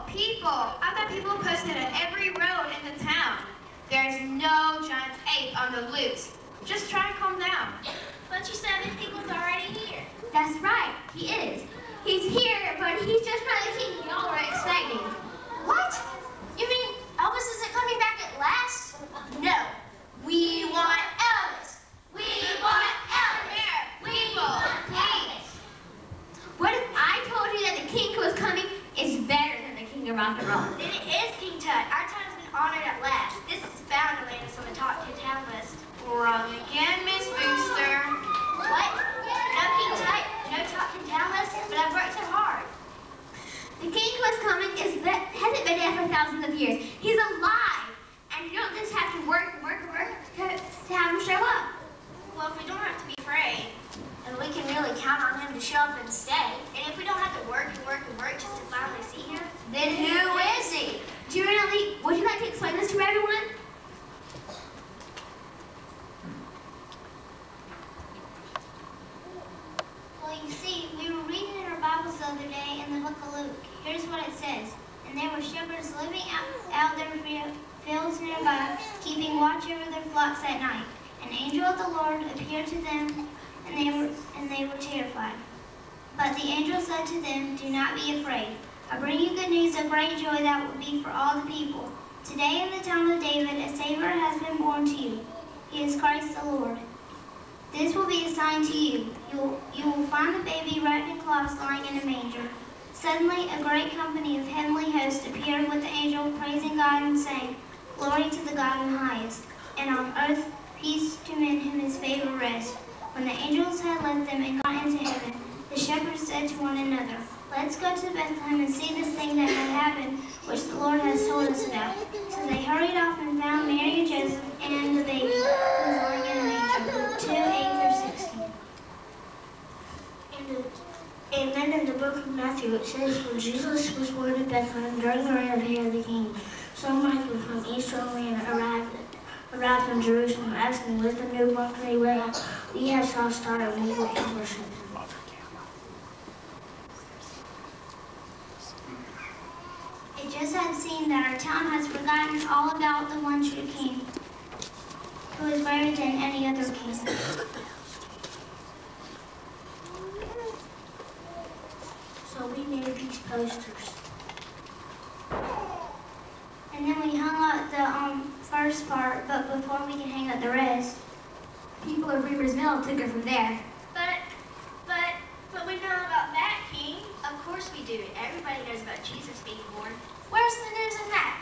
People! I've got people posted at every road in the town. There's no giant ape on the loose. Just try and calm down. But you said that people's already here. That's right, he is. He's here, but he's just not the king y'all were expecting. What? You mean Elvis isn't coming back at last? No. We want Elvis. We want Elvis. We want Elvis. What if I told you that the king who is coming is better than the king of rock and roll? Then it is King Tut. Our time has been honored at last. This is bound to land us on the top 10 town list. Wrong again, Miss Booster. What? No King Tut, no top 10 town list, but I've worked so hard. The king who is coming hasn't been dead for thousands of years. He's alive. And you don't just have to work to have him show up. Well, if we don't have to be afraid, then we can really count on him to show up and stay. And if we don't have to work just to finally see him, Then who is he? Would you like to explain this to everyone? well, you see, we were reading in our Bibles the other day in the book of Luke. Here's what it says. And there were shepherds living out their fields nearby, keeping watch over their flocks at night. An angel of the Lord appeared to them, and they were terrified. But the angel said to them, "Do not be afraid. I bring you good news of great joy that will be for all the people. Today in the town of David, a Savior has been born to you. He is Christ the Lord. This will be a sign to you. You will find the baby wrapped in cloths lying in a manger." Suddenly, a great company of heavenly hosts appeared with the angel, praising God and saying, "Glory to the God in the highest, and on earth peace to men whom his favor rests." When the angels had left them and gone into heaven, the shepherds said to one another, "Let's go to Bethlehem and see this thing that had happened, which the Lord has told us about." So they hurried off and found Mary and Joseph and the baby who was lying in a manger. Luke 2:8-16. And then in the book of Matthew it says, when Jesus was born in Bethlehem during the reign of Herod the king, some migrants from Eastern land arrived in Jerusalem, asking, "Where's the newborn King at? We have saw a star and we will come worship him." It just had seemed that our town has forgotten all about the one true king, who is greater than any other king. So we made these posters. And then we hung up the first part, but before we could hang up the rest, People of Reaper's Mill took it from there. But we know about that king. Of course we do. Everybody knows about Jesus being born. Where's the news in that?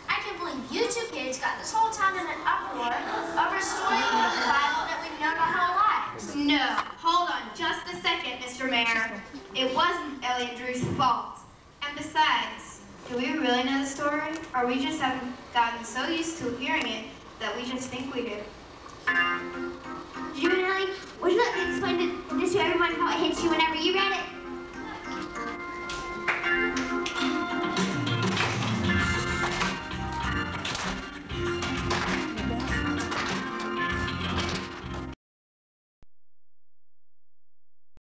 I can't believe you two kids got this whole town in an uproar over a story in the Bible that we've known our whole lives. No, hold on just a second, Mr. Mayor. It wasn't Ellie and Drew's fault. And besides, do we really know the story? Or we just haven't gotten so used to hearing it that we just think we do? Drew and Ellie, would you let me explain this to everyone how it hits you whenever you read it?